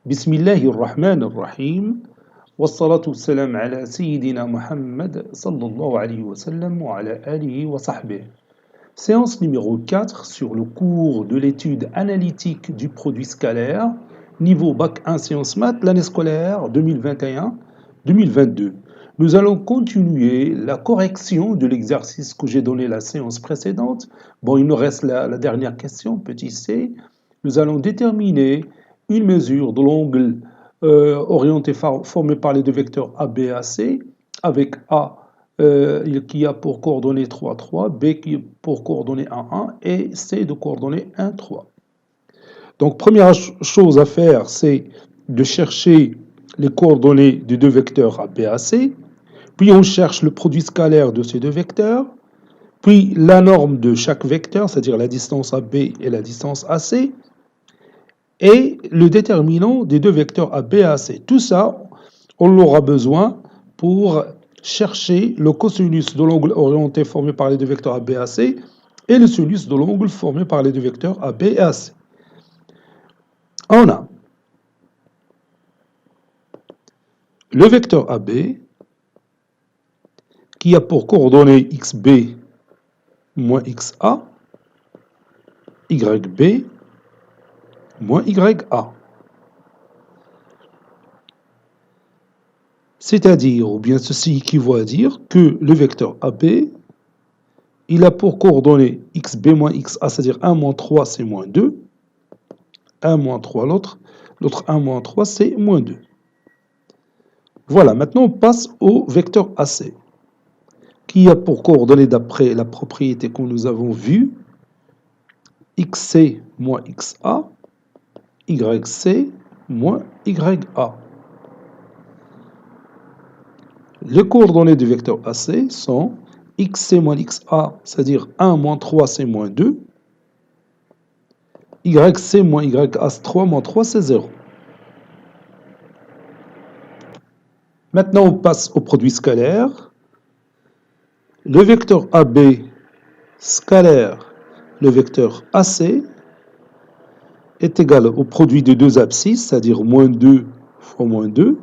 بسم الله الرحمن الرحيم والصلاة والسلام على سيدنا Muhammad sallallahu alayhi wa sallam wa ala alihi wa sahbihi. Séance numéro 4 sur le cours de l'étude analytique du produit scalaire, niveau Bac 1 Sciences Maths, l'année scolaire 2021-2022. Nous allons continuer la correction de l'exercice que j'ai donné la séance précédente. Bon, il nous reste la dernière question, petit c. Nous allons déterminer une mesure de l'angle orienté formé par les deux vecteurs AB et AC, avec A qui a pour coordonnées 3, 3, B qui a pour coordonnées 1, 1 et C de coordonnées 1, 3. Donc, première chose à faire, c'est de chercher les coordonnées des deux vecteurs AB et AC, puis on cherche le produit scalaire de ces deux vecteurs, puis la norme de chaque vecteur, c'est-à-dire la distance AB et la distance AC, et le déterminant des deux vecteurs AB et AC. Tout ça, on l'aura besoin pour chercher le cosinus de l'angle orienté formé par les deux vecteurs AB et AC et le sinus de l'angle formé par les deux vecteurs AB et AC. On a le vecteur AB qui a pour coordonnées xb moins xa, yb moins ya. C'est-à-dire, ou bien ceci équivaut à dire que le vecteur AB, il a pour coordonnées xb moins xa, c'est-à-dire 1 moins 3, c'est moins 2. 1 moins 3, l'autre 1 moins 3, c'est moins 2. Voilà, maintenant on passe au vecteur AC, qui a pour coordonnées, d'après la propriété que nous avons vue, xc moins xa, yc moins ya. Les coordonnées du vecteur AC sont xc moins xa, c'est-à-dire 1 moins 3, c'est moins 2. Yc moins ya, c'est 3 moins 3, c'est 0. Maintenant, on passe au produit scalaire. Le vecteur AB scalaire, le vecteur AC, est égal au produit des deux abscisses, c'est-à-dire moins 2 fois moins 2,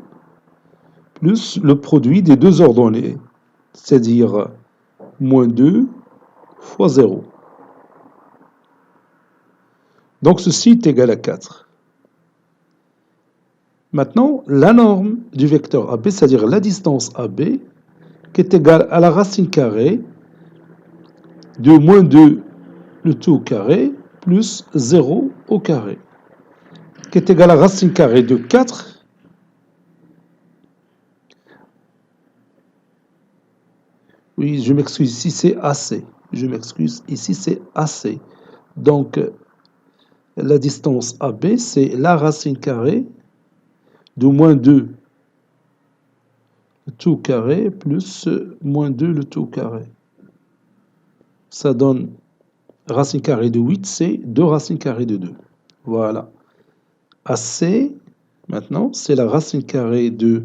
plus le produit des deux ordonnées, c'est-à-dire moins 2 fois 0. Donc ceci est égal à 4. Maintenant, la norme du vecteur AB, c'est-à-dire la distance AB, qui est égale à la racine carrée de moins 2 le tout au carré plus 0 au carré, qui est égal à racine carrée de 4 oui, je m'excuse, ici c'est AC. Je m'excuse, ici c'est AC. Donc, la distance AB, c'est la racine carrée de moins 2 le tout au carré plus moins 2 le tout au carré. Ça donne racine carrée de 8, c'est 2 racines carrées de 2. Voilà. AC, maintenant, c'est la racine carrée de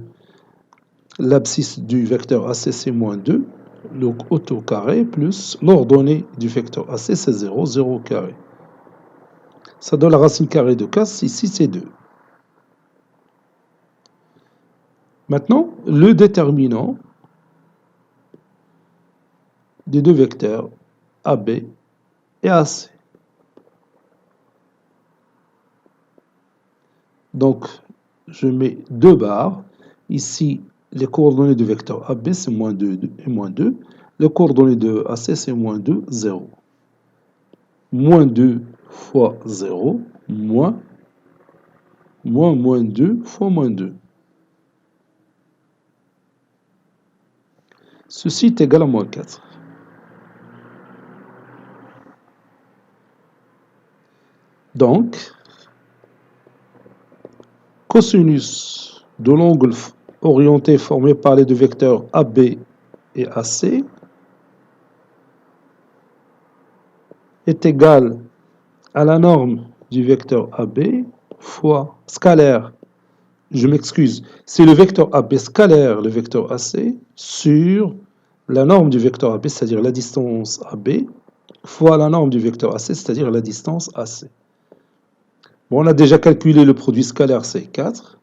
l'abscisse du vecteur AC, c'est moins 2, le au carré, plus l'ordonnée du vecteur AC, c'est 0, 0 au carré. Ça donne la racine carrée de 4, ici c'est 2. Maintenant, le déterminant des deux vecteurs AB et AC. Donc, je mets deux barres. Ici, les coordonnées du vecteur AB, c'est moins 2 et moins 2. Les coordonnées de AC, c'est moins 2, 0. Moins 2 fois 0, moins 2 fois moins 2. Ceci est égal à moins 4. Donc, cosinus de l'angle orienté formé par les deux vecteurs AB et AC est égal à la norme du vecteur AB fois scalaire. Je m'excuse, c'est le vecteur AB scalaire, le vecteur AC, sur la norme du vecteur AB, c'est-à-dire la distance AB, fois la norme du vecteur AC, c'est-à-dire la distance AC. Bon, on a déjà calculé le produit scalaire C4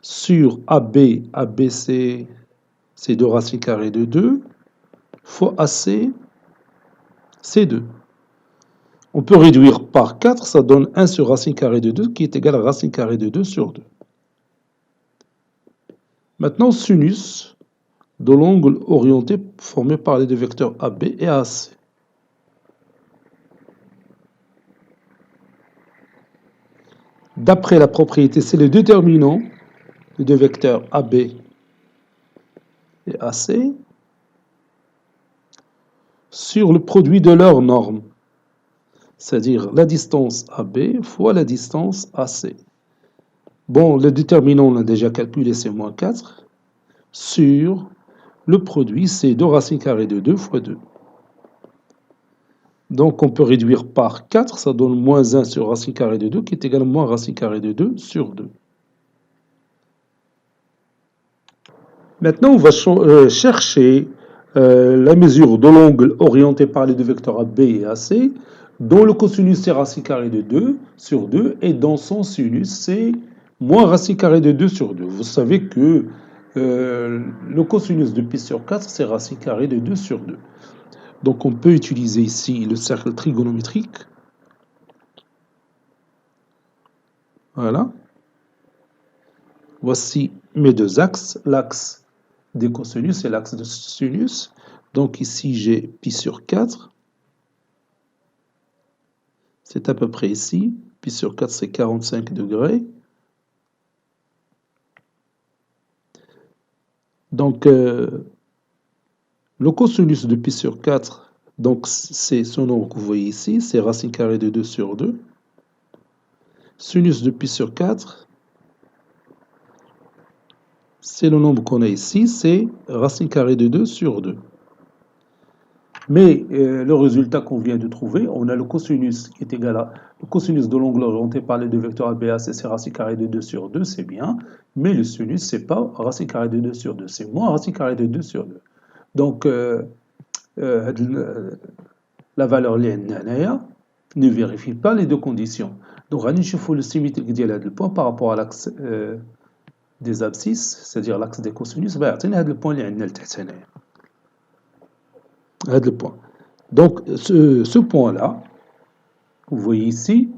sur AB, ABC, c'est 2 racines carrées de 2, fois AC, c'est 2. On peut réduire par 4, ça donne 1 sur racine carrée de 2, qui est égal à racine carrée de 2 sur 2. Maintenant, sinus de l'angle orienté formé par les deux vecteurs AB et AC. D'après la propriété, c'est le déterminant des deux vecteurs AB et AC sur le produit de leurs normes, c'est-à-dire la distance AB fois la distance AC. Bon, le déterminant, on l'a déjà calculé, c'est moins 4, sur le produit, c'est 2 racines carrées de 2 fois 2. Donc, on peut réduire par 4, ça donne moins 1 sur racine carrée de 2, qui est égal à moins racine carrée de 2 sur 2. Maintenant, on va chercher la mesure de l'angle orienté par les deux vecteurs AB et AC, dont le cosinus c'est racine carrée de 2 sur 2, et dont son sinus c'est moins racine carrée de 2 sur 2. Vous savez que le cosinus de pi sur 4, c'est racine carrée de 2 sur 2. Donc on peut utiliser ici le cercle trigonométrique. Voilà. Voici mes deux axes. L'axe des cosinus et l'axe de sinus. Donc ici j'ai pi sur 4. C'est à peu près ici. Pi sur 4 c'est 45 degrés. Donc le cosinus de pi sur 4, donc c'est ce nombre que vous voyez ici, c'est racine carrée de 2 sur 2. Sinus de pi sur 4, c'est le nombre qu'on a ici, c'est racine carrée de 2 sur 2. Mais le résultat qu'on vient de trouver, on a le cosinus qui est égal à le cosinus de l'angle orienté par les deux vecteurs ABAC, c'est racine carrée de 2 sur 2, c'est bien. Mais le sinus, c'est pas racine carrée de 2 sur 2, c'est moins racine carrée de 2 sur 2. Donc, la valeur ne vérifie pas les deux conditions. Donc, on va chercher le symétrique du point par rapport à l'axe des abscisses, c'est-à-dire l'axe des cosinus, va obtenir le point le point. Donc, ce point-là, vous voyez ici,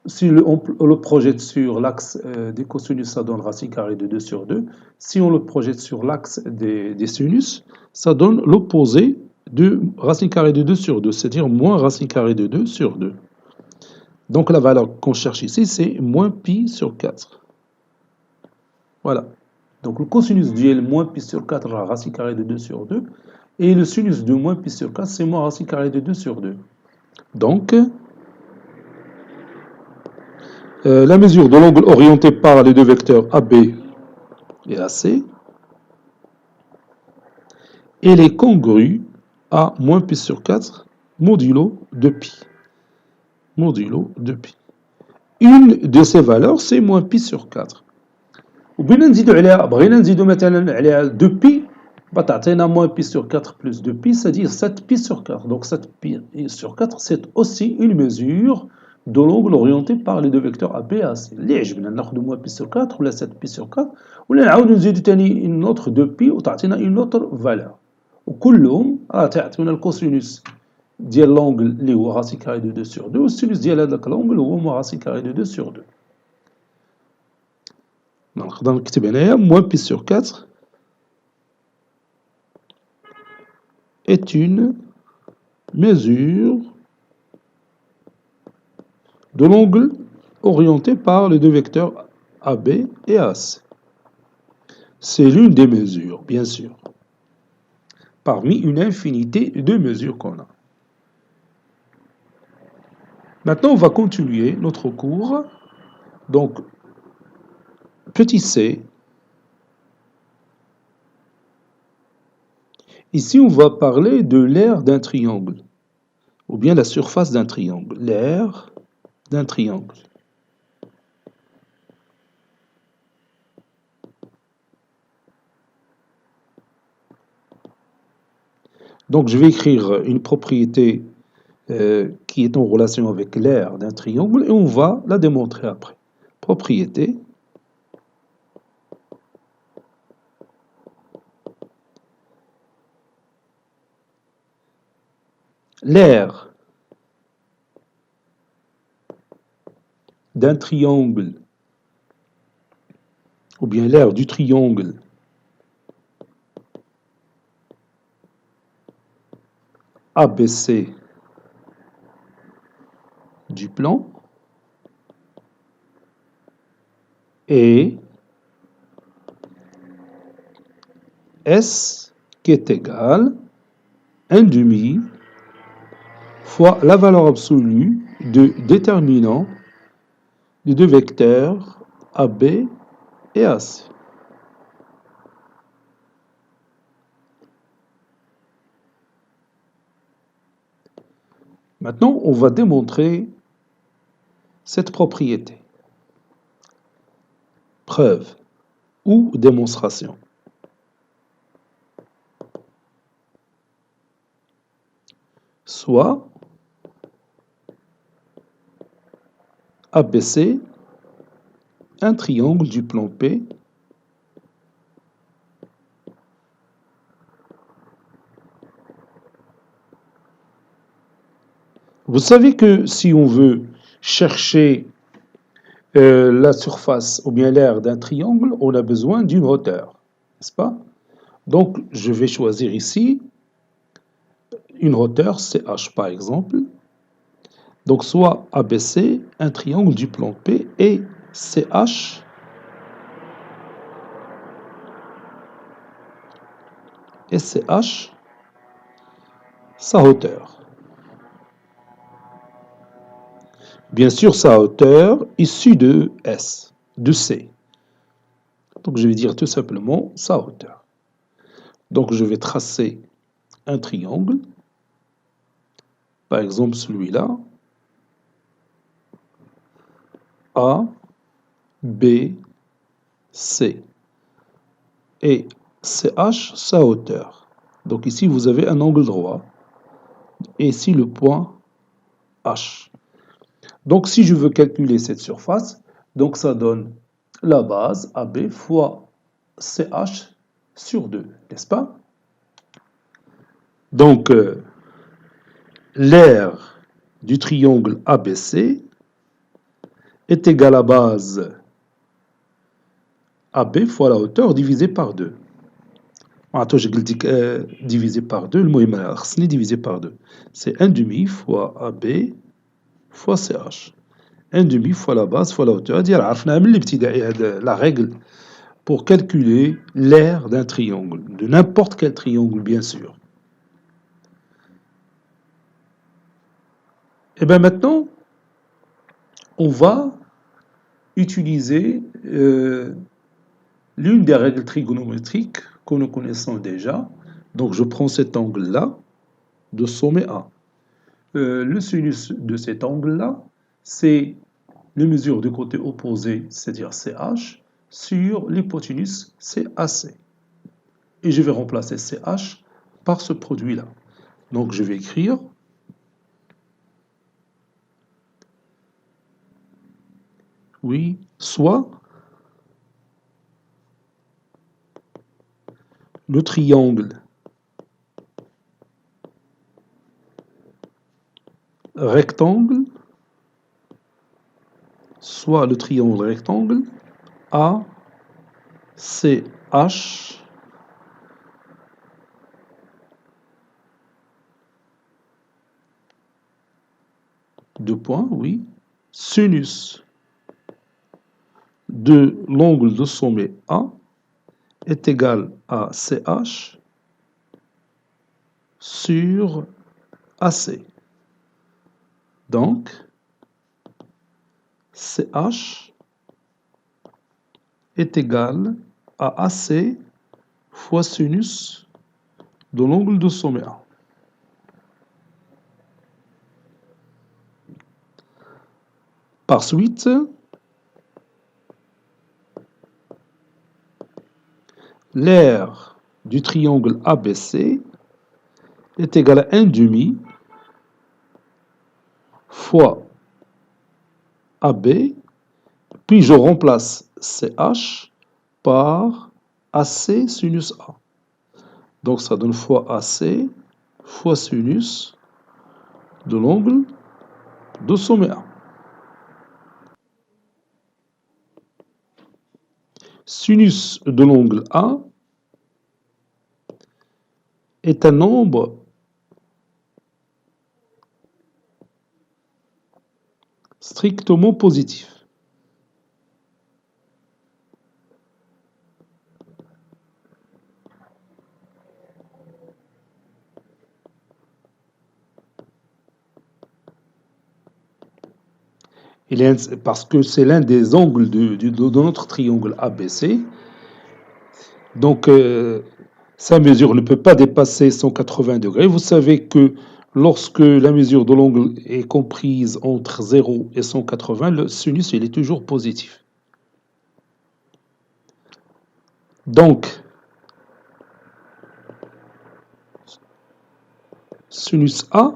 si on le projette sur l'axe des cosinus, ça donne racine carrée de 2 sur 2. Si on le projette sur l'axe des sinus, ça donne l'opposé de racine carrée de 2 sur 2, c'est-à-dire moins racine carrée de 2 sur 2. Donc la valeur qu'on cherche ici, c'est moins pi sur 4. Voilà. Donc le cosinus duel moins pi sur 4, racine carrée de 2 sur 2. Et le sinus de moins pi sur 4, c'est moins racine carrée de 2 sur 2. Donc, la mesure de l'angle orienté par les deux vecteurs AB et AC, elle est congrue à moins pi sur 4 modulo de pi. Modulo de pi. Une de ces valeurs, c'est moins pi sur 4. وبغينا نزيدو مثلا عليها 2 pi, تعطينا moins pi sur 4 plus 2 pi, c'est-à-dire 7 pi sur 4. Donc 7 pi sur 4, c'est aussi une mesure de l'angle orienté par les deux vecteurs AB et AC. اللي عجبنا ناخذ moins pi sur 4 ولا 7 pi sur 4 ولا نعاودو نزيدو ثاني une autre 2 pi وتعطينا une autre valeur. وكلهم راه تعطيونا الكوسينوس ديال لونغل اللي هو راسين كاري دو 2 sur 2 والسينوس ديال هذاك لونغل هو راسين كاري دو 2 sur 2. نقدر نكتب هنايا moins pi sur 4 est une mesure de l'angle orienté par les deux vecteurs AB et AC. C'est l'une des mesures, bien sûr, parmi une infinité de mesures qu'on a. Maintenant, on va continuer notre cours. Donc, petit c. Ici, on va parler de l'aire d'un triangle, ou bien la surface d'un triangle. L'aire d'un triangle. Donc, je vais écrire une propriété qui est en relation avec l'aire d'un triangle et on va la démontrer après. Propriété. L'aire d'un triangle ou bien l'aire du triangle ABC du plan est S qui est égal 1 demi fois la valeur absolue de déterminant des deux vecteurs AB et AC. Maintenant, on va démontrer cette propriété. Preuve ou démonstration. Soit ABC, un triangle du plan P, vous savez que si on veut chercher la surface ou bien l'aire d'un triangle, on a besoin d'une hauteur, n'est-ce pas? Donc, je vais choisir ici une hauteur CH par exemple. Donc, soit ABC, un triangle du plan P, et CH, sa hauteur. Bien sûr, sa hauteur issue de S, de C. Donc, je vais dire tout simplement sa hauteur. Donc, je vais tracer un triangle, par exemple celui-là, A, B, C. Et CH, sa hauteur. Donc ici, vous avez un angle droit. Et ici, le point H. Donc, si je veux calculer cette surface, donc ça donne la base AB fois CH sur 2, n'est-ce pas? Donc, l'aire du triangle ABC est égale à base AB fois la hauteur divisée par 2. معناتها j'ai dit divisé par 2, المهم خصني divisé par 2. C'est 1 demi fois AB fois CH. 1 demi fois la base fois la hauteur. هذه عرفناها من الابتدائي هذا la règle pour calculer l'aire d'un triangle, de n'importe quel triangle bien sûr. Et bien maintenant, on va utiliser l'une des règles trigonométriques que nous connaissons déjà. Donc je prends cet angle-là de sommet A. Le sinus de cet angle-là, c'est les mesures du côté opposé, c'est-à-dire CH, sur l'hypoténuse CAC. Et je vais remplacer CH par ce produit-là. Donc je vais écrire soit le triangle rectangle, soit le triangle rectangle ACH deux points, oui, sinus de l'angle de sommet A est égal à CH sur AC. Donc, CH est égal à AC fois sinus de l'angle de sommet A. Par suite, l'aire du triangle ABC est égal à 1 demi fois AB, puis je remplace CH par AC sinus A. Donc ça donne fois AC fois sinus de l'angle de sommet A. Sinus de l'angle A est un nombre strictement positif. Parce que c'est l'un des angles de notre triangle ABC. Donc, sa mesure ne peut pas dépasser 180 degrés. Vous savez que lorsque la mesure de l'angle est comprise entre 0 et 180, le sinus il est toujours positif. Donc, sinus A,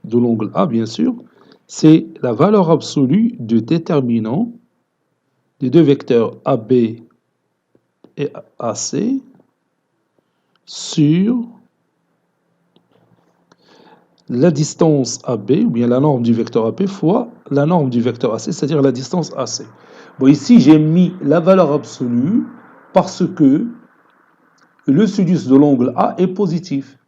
de l'angle A bien sûr, c'est la valeur absolue du déterminant des deux vecteurs AB et AC sur la distance AB, ou bien la norme du vecteur AB, fois la norme du vecteur AC, c'est-à-dire la distance AC. Bon, ici, j'ai mis la valeur absolue parce que le sinus de l'angle A est positif.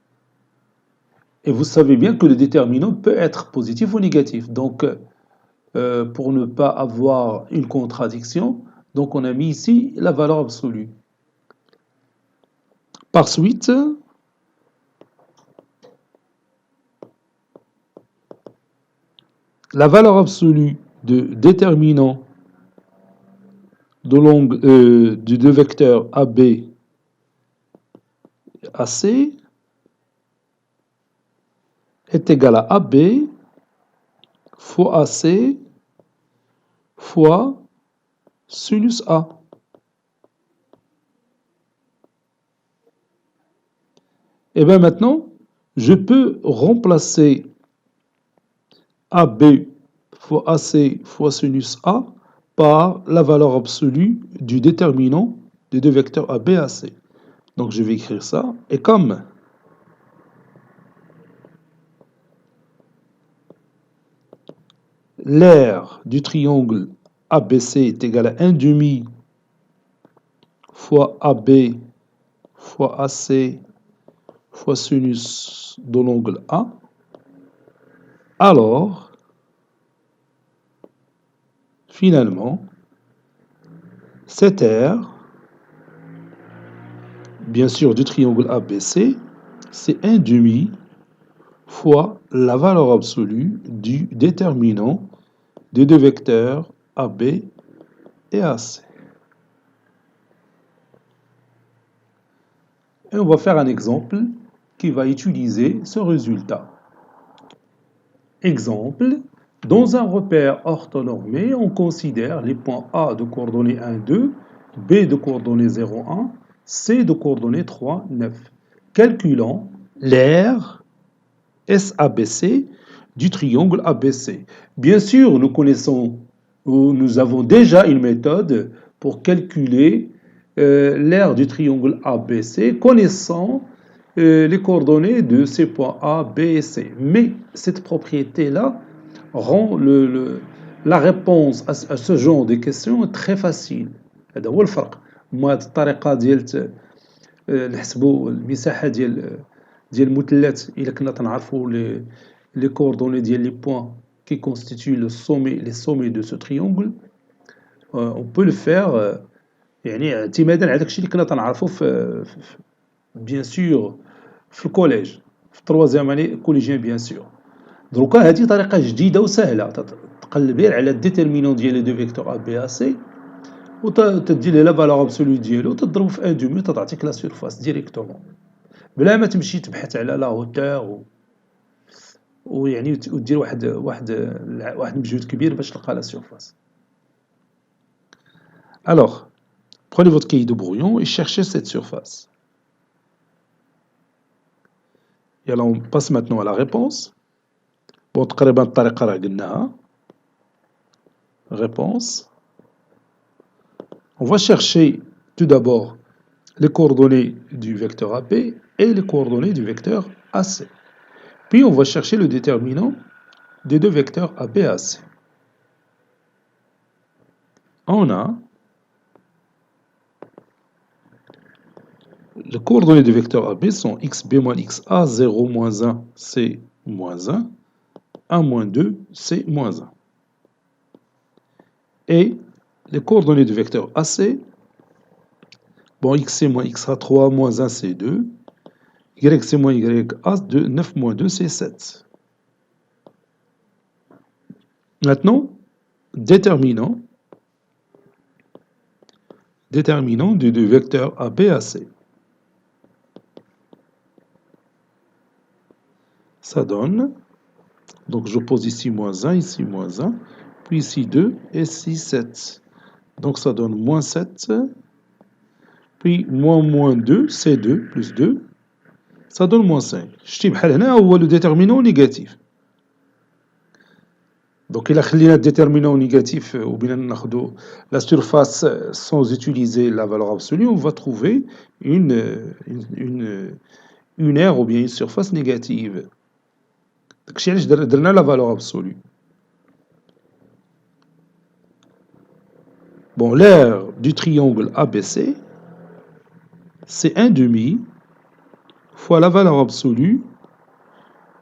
Et vous savez bien que le déterminant peut être positif ou négatif. Donc, pour ne pas avoir une contradiction, donc on a mis ici la valeur absolue. Par suite, la valeur absolue de déterminant de l'angle du deux vecteurs AB et AC est égale à AB fois AC fois sinus A. Et bien maintenant, je peux remplacer AB fois AC fois sinus A par la valeur absolue du déterminant des deux vecteurs AB et AC. Donc je vais écrire ça. Et comme l'aire du triangle ABC est égal à 1 demi fois AB fois AC fois sinus de l'angle A, alors, finalement, cette aire, bien sûr du triangle ABC, c'est 1 demi fois la valeur absolue du déterminant des deux vecteurs AB et AC. Et on va faire un exemple qui va utiliser ce résultat. Exemple, dans un repère orthonormé, on considère les points A de coordonnées 1, 2, B de coordonnées 0, 1, C de coordonnées 3, 9. Calculons l'aire SABC du triangle ABC. Bien sûr, nous connaissons, ou nous avons déjà une méthode pour calculer l'aire du triangle ABC, connaissant les coordonnées de ces points A, B et C. Mais cette propriété-là rend la réponse à ce genre de questions très facile. هذا هو الفرق. هاد الطريقة ديال نحسبوا المساحة ديال المثلث إلا كنا تنعرفوا les coordonnées ديال les points qui constituent les sommets de ce triangle, on peut le faire يعني اعتمادا على داكشي اللي كنا تنعرفوا bien sûr في الكوليج في التروازيام اني كوليجيان بيان سور. دروكا هذه طريقه جديده وسهله تقلبي على الديترمينون ديال لي دو فيكتور ا بي ا سي وتدي ليه لا فالور ابسولو ديالو وتضرب في ان دومي وتعطيك لا سيرفاس ديريكتومون بلا ما تمشي تبحث على لا هوتور ويعني ودير واحد مجهود كبير باش تلقى لا سيرفاس. Alors, prenez votre cahier de brouillon et cherchez cette surface. Et alors on passe maintenant à la réponse. Bon, تقريبا الطريقة راه قلناها. Réponse. On va chercher tout d'abord les coordonnées du vecteur AB et les coordonnées du vecteur AC. Puis on va chercher le déterminant des deux vecteurs AB et AC. On a les coordonnées du vecteur AB sont xb moins xa, 0 moins 1, c moins 1, 1 moins 2, c moins 1. Et les coordonnées du vecteur AC, bon, xc moins xa, 3 moins 1, c 2, yc moins ya, 2, 9 moins 2, c 7. Maintenant, déterminant des deux vecteurs AB et AC. Ça donne, donc je pose ici moins 1, ici moins 1, puis ici 2 et ici 7. Donc ça donne moins 7, puis moins 2, c'est 2, plus 2, ça donne moins 5. شتي بحال هنا هو le déterminant négatif. Donc il a خلينا le déterminant négatif ou bien ناخذ la surface sans utiliser la valeur absolue, on va trouver une aire ou bien une surface négative. داكشي علاش درنا la valeur absolue. Bon, l'aire du triangle ABC, c'est 1 demi fois la valeur absolue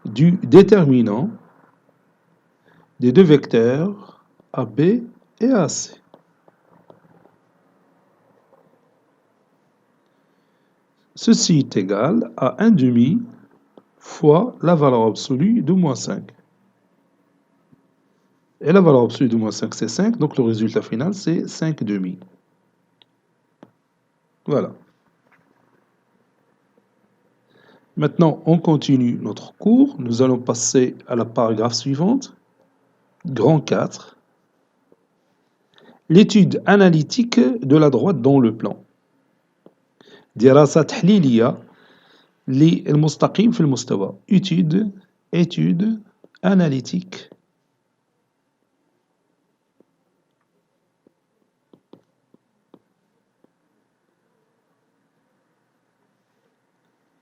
du déterminant des deux vecteurs AB et AC. Ceci est égal à 1 demi fois la valeur absolue de moins 5. Et la valeur absolue de moins 5, c'est 5, donc le résultat final, c'est 5 demi. Voilà. Maintenant, on continue notre cours. Nous allons passer à la paragraphe suivante. Grand 4. L'étude analytique de la droite dans le plan. دراسة تحليلية للمستقيم في المستوى. Étude analytique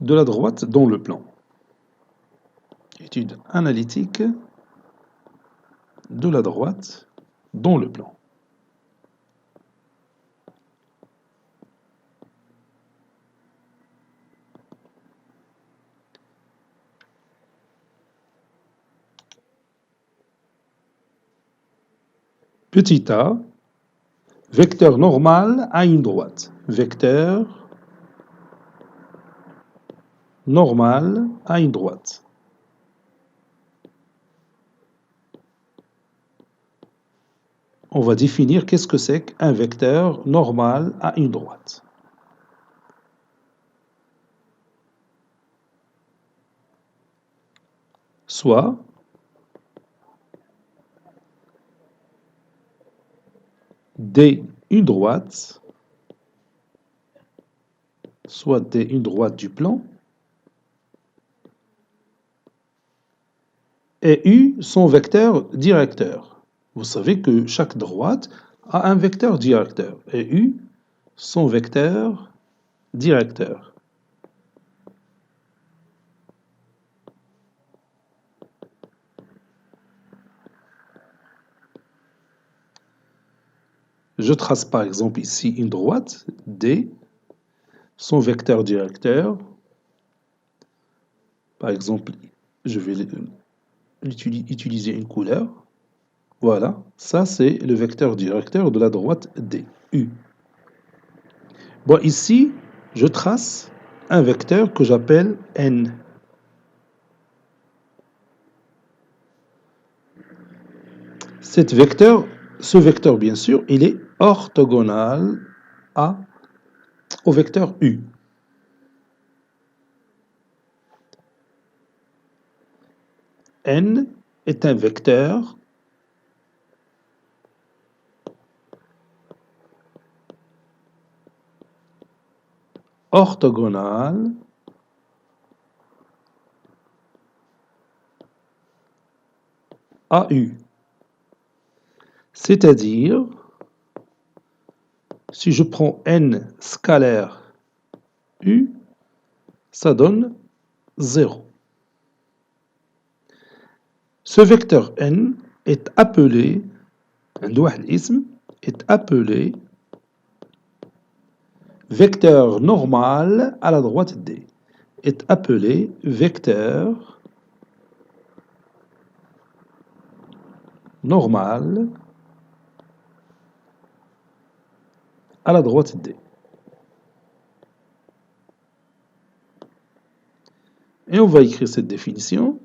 de la droite dans le plan. Étude analytique de la droite dans le plan. Petit a, vecteur normal à une droite. Vecteur normal à une droite. On va définir qu'est-ce que c'est qu'un vecteur normal à une droite. Soit D une droite, soit D une droite du plan, et U son vecteur directeur. Vous savez que chaque droite a un vecteur directeur, et U son vecteur directeur. Je trace par exemple ici une droite, D, son vecteur directeur. Par exemple, je vais utiliser une couleur. Voilà, ça c'est le vecteur directeur de la droite D, U. Bon, ici, je trace un vecteur que j'appelle N. Ce vecteur, bien sûr, il est orthogonal au vecteur U. N est un vecteur orthogonal à U. C'est-à-dire, si je prends n scalaire U, ça donne 0. Ce vecteur n est appelé, est appelé vecteur normal à la droite D. Est appelé vecteur normal à la droite D. Et on va écrire cette définition.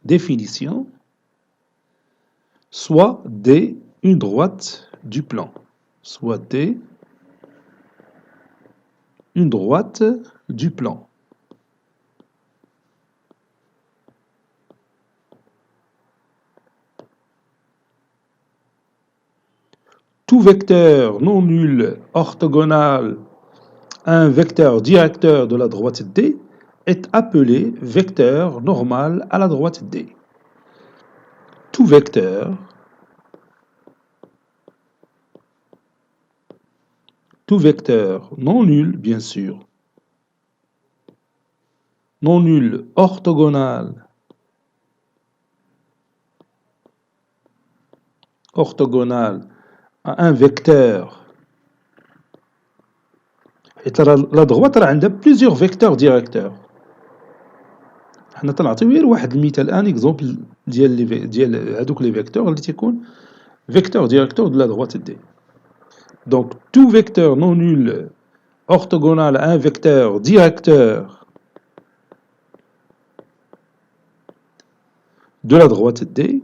Définition, soit D une droite du plan. Soit D une droite du plan. Tout vecteur non nul orthogonal à un vecteur directeur de la droite D est appelé vecteur normal à la droite D. Tout vecteur non nul, bien sûr, non nul orthogonal à un vecteur. Et la droite a plusieurs vecteurs directeurs. حنا تنعطيو غير واحد المثال ان اكزومبل ديال هذوك لي فيكتور اللي تيكون vecteur directeur de la droite D. Donc tout vecteur non nul orthogonal à un vecteur directeur de la droite D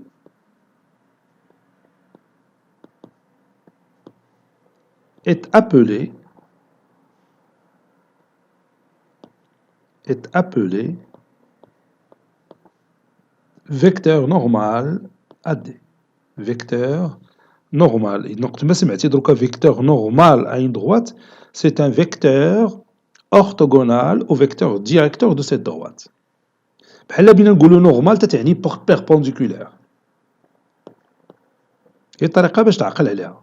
est appelé vecteur normal à D. Vecteur normal. Et donc, vecteur normal à une droite, c'est un vecteur orthogonal au vecteur directeur de cette droite. بحال بينا نقولوا normal تتعني perpendiculaire. هي الطريقة باش تعقل عليها.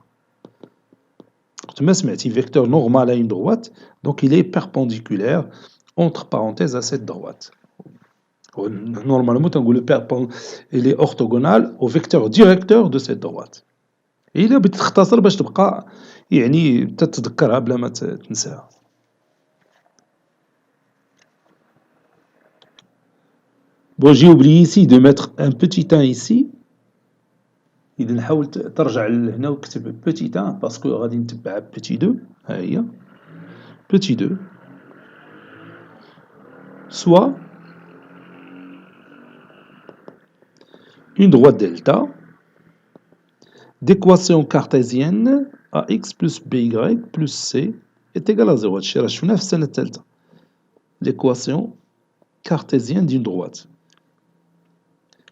vecteur normal à une droite, donc il est perpendiculaire entre parenthèses à cette droite. Normalement, il est orthogonal au vecteur directeur de cette droite. Et il est تختصر باش تبقى يعني تتذكرها بلا ما تنساها. Bon, j'ai oublié ici de mettre un petit 1 ici. إذا نحاول ترجع لهنا وكتب petit 1 باسكو غادي نتبع petit 2. ها هي petit 2 soit une droite delta d'équation cartésienne ax plus by plus c est égal à 0. هادشي راه شفناه في السنة الثالثة. L'équation cartésienne d'une droite.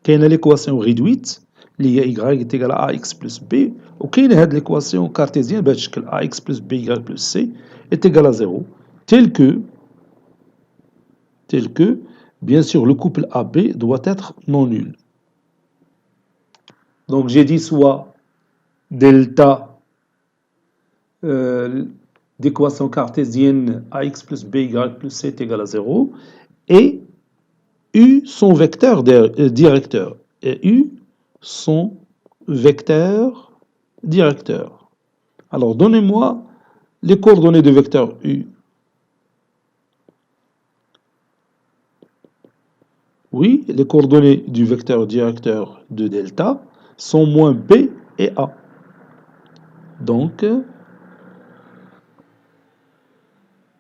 كاينة l'équation réduite اللي هي y est égal à ax plus b, وكاينة هاد l'équation cartésienne بهاد الشكل ax plus by plus c est égal à 0, tel que, bien sûr, le couple AB doit être non nul. Donc j'ai dit soit delta d'équation cartésienne ax plus by plus c est égal à 0 et U son vecteur directeur. Et U son vecteur directeur. Alors donnez-moi les coordonnées de vecteur U. Oui, les coordonnées du vecteur directeur de delta sont moins B et A. Donc,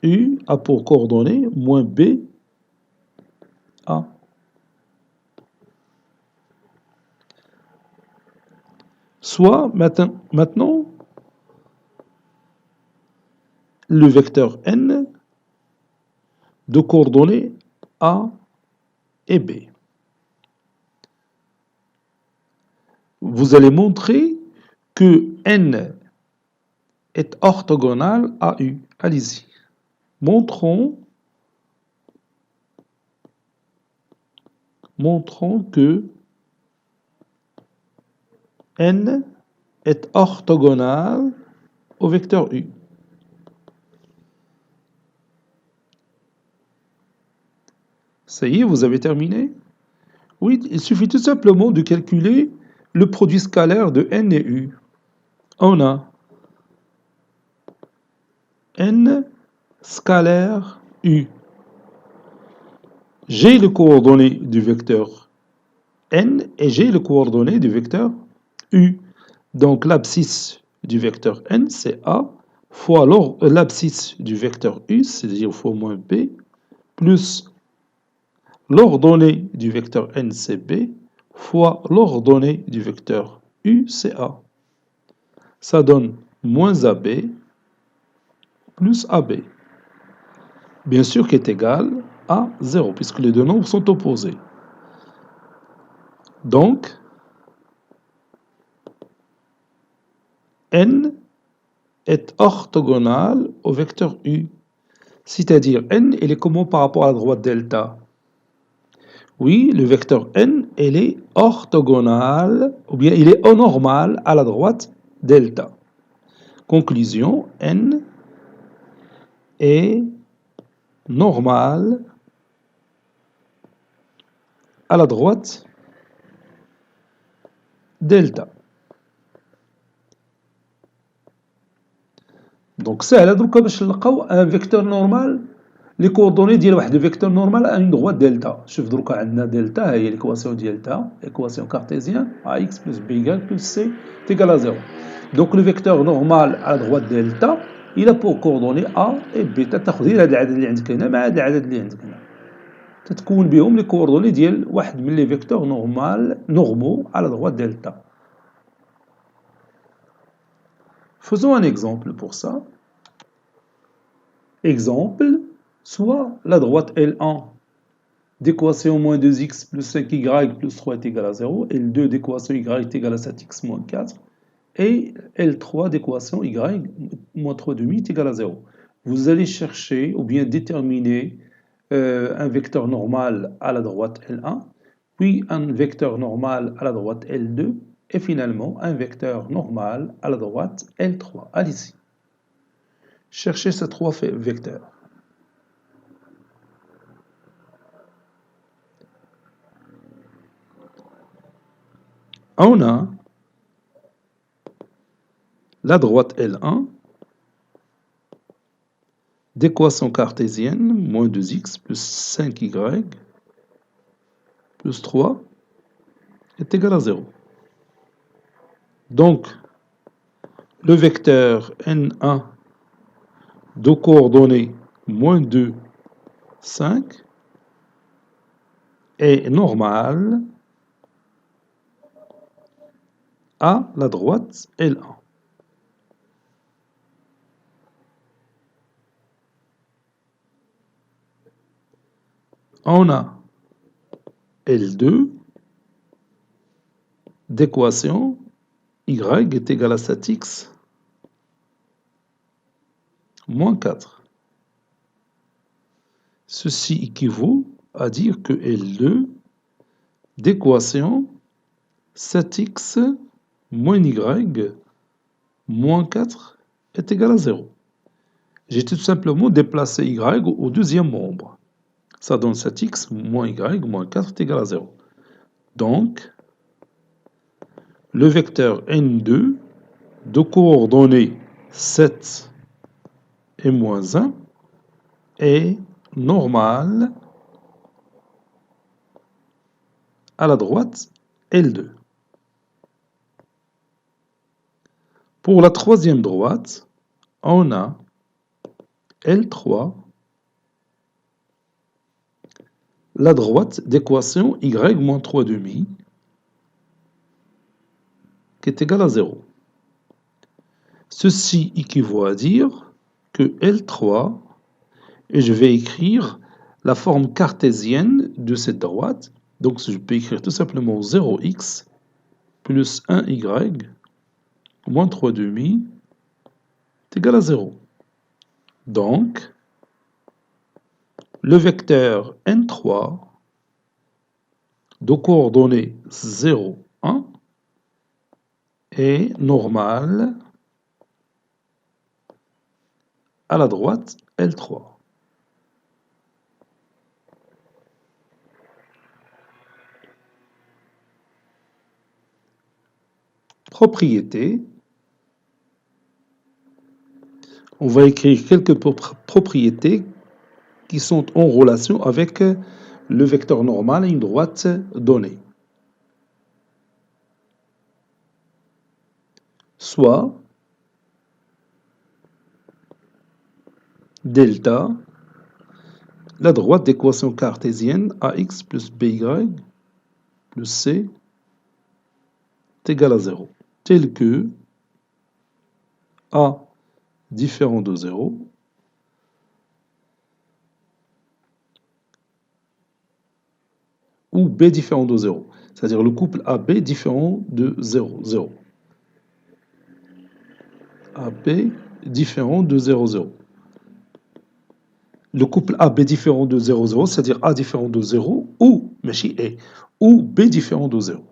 U a pour coordonnées moins B, A. Soit maintenant le vecteur N de coordonnées A et B. Vous allez montrer que N est orthogonal à U. Allez-y. Montrons que n est orthogonal au vecteur u. Ça y est, vous avez terminé? Oui, il suffit tout simplement de calculer le produit scalaire de n et u. On a n scalaire u. J'ai les coordonnées du vecteur n et j'ai les coordonnées du vecteur u. Donc l'abscisse du vecteur n, c'est a, fois l'abscisse du vecteur u, c'est-à-dire fois moins b, plus l'ordonnée du vecteur n, c'est b, fois l'ordonnée du vecteur u, c'est a. Ça donne moins ab plus ab. Bien sûr qui est égal à 0, puisque les deux nombres sont opposés. Donc, n est orthogonal au vecteur u. C'est-à-dire, n, il est comment par rapport à la droite delta? Oui, le vecteur n, il est orthogonal, ou bien il est anormal à la droite delta. Conclusion, n est normal à la droite delta. Donc سهلة دروكا باش نلقاو ان فيكتور نورمال لي كوردوني ديال واحد الفيكتور نورمال ا اون دروات دلتا. شوف دروكا عندنا دلتا ها هي ليكواسيون ديال تا ايكواسيون كارتيزيان ا اكس بلس بي ايكال بلس سي تيكال ا 0. دونك لو فيكتور نورمال على دروات دلتا الى بور كوردوني ا اي بي. تاخذ غير هذا العدد اللي عندك هنا مع هذا العدد اللي عندك هنا تتكون بهم لي كوردوني ديال واحد من لي فيكتور نورمو على دروات دلتا. Faisons un exemple pour ça. Exemple, soit la droite L1 d'équation moins 2x plus 5y plus 3 est égal à 0, L2 d'équation y est égal à 7x moins 4, et L3 d'équation y moins 3 demi est égal à 0. Vous allez chercher ou bien déterminer un vecteur normal à la droite L1, puis un vecteur normal à la droite L2, et finalement un vecteur normal à la droite L3. Allez-y. Cherchez ces trois vecteurs. On a la droite L1 d'équation cartésienne, moins 2x plus 5y plus 3 est égal à 0. Donc, le vecteur N1 de coordonnées moins 2, 5 est normal à la droite L1. On a L2 d'équation y est égal à 7x moins 4. Ceci équivaut à dire que L2 d'équation 7x moins y moins 4 est égal à 0. J'ai tout simplement déplacé y au deuxième membre. Ça donne 7x moins y moins 4 est égal à 0. Donc, le vecteur n2 de coordonnées 7 et moins 1 est normal à la droite L2. Pour la troisième droite, on a L3, la droite d'équation y moins 3 demi, qui est égale à 0. Ceci équivaut à dire que L3, et je vais écrire la forme cartésienne de cette droite, donc je peux écrire tout simplement 0x plus 1y moins 3 demi est égal à 0. Donc, le vecteur n3 de coordonnées 0, 1 est normal à la droite L3. Propriété. On va écrire quelques propriétés qui sont en relation avec le vecteur normal à une droite donnée. Soit delta, la droite d'équation cartésienne ax plus by plus c est égal à 0, tel que a différent de 0 ou b différent de 0, c'est-à-dire le couple AB différent de 0, 0. AB différent de 0, 0. Le couple AB différent de 0, 0, c'est-à-dire A différent de 0 ou, ماشي A, ou B différent de 0.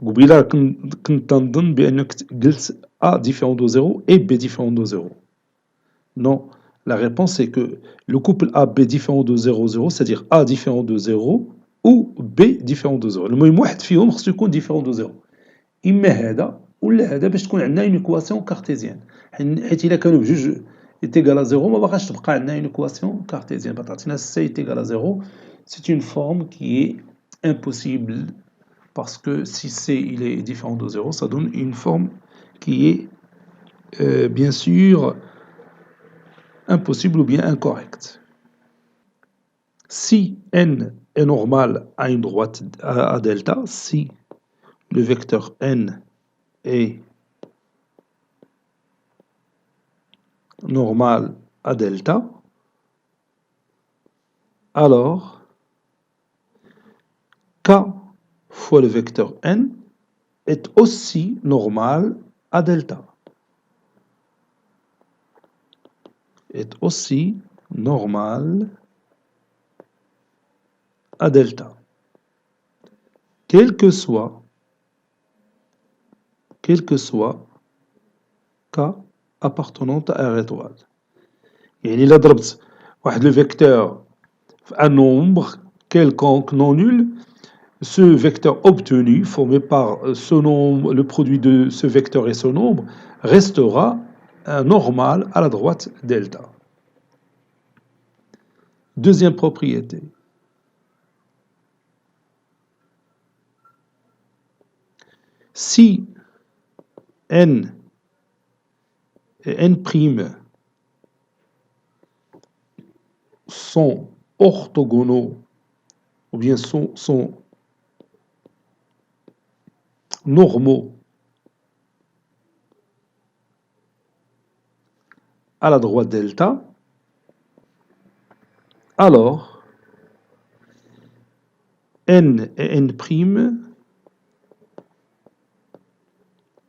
قبيله كنت تنظن بأنك قلت A différent de 0 et B différent de 0. Non, la réponse est que le couple AB différent de 0, 0, c'est-à-dire A différent de 0 ou B différent de 0. المهم واحد فيهم خصو يكون différent de 0. إما هذا ولا هذا باش تكون عندنا une équation cartésienne. حيت إلا كانوا بجوج est égal à 0, ما باغاش تبقى عندنا une équation cartésienne. تعطينا C est égal à 0, c'est une forme qui est impossible parce que si C il est différent de 0, ça donne une forme qui est bien sûr impossible ou bien incorrecte. Si n est normal à une droite à delta, si le vecteur n est normal à delta, alors k fois le vecteur n est aussi normal à delta. Est aussi normal à delta. Quel que soit k appartenant à R étoile. يعني إلا ضربت واحد le vecteur un nombre quelconque non nul, ce vecteur obtenu, formé par ce nombre, le produit de ce vecteur et ce nombre, restera normal à la droite delta. Deuxième propriété. Si n et n' sont orthogonaux, ou bien sont normaux à la droite delta, alors n et n'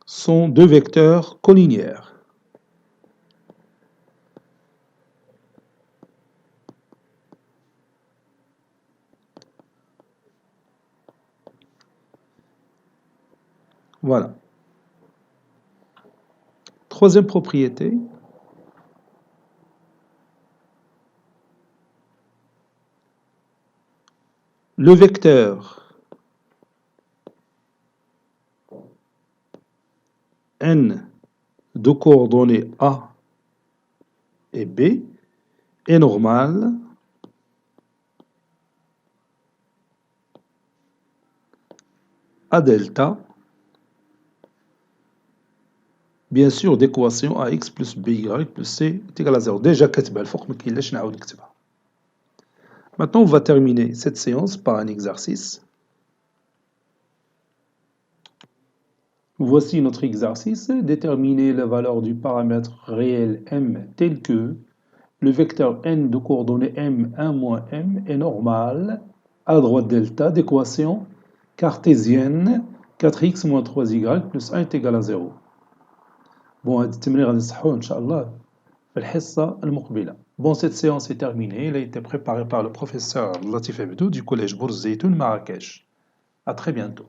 sont deux vecteurs collinéaires. Voilà. Troisième propriété. Le vecteur n de coordonnées A et B est normal à delta, bien sûr d'équation ax plus by plus c est égal à 0. Déjà كتبها الفوق ما كاينلاش نعاود نكتبها. Maintenant on va terminer cette séance par un exercice. Voici notre exercice. Déterminer la valeur du paramètre réel m tel que le vecteur n de coordonnées m1 moins m est normal à la droite delta d'équation cartésienne 4x moins 3y plus 1 est égal à 0. Bon, هاد التمرين غادي نصحوه إن شاء الله في الحصة المقبلة. Bon, cette séance est terminée. Elle a été préparée par le professeur Latif Hebdo du collège Bourz Zeytoun Marrakech. À très bientôt.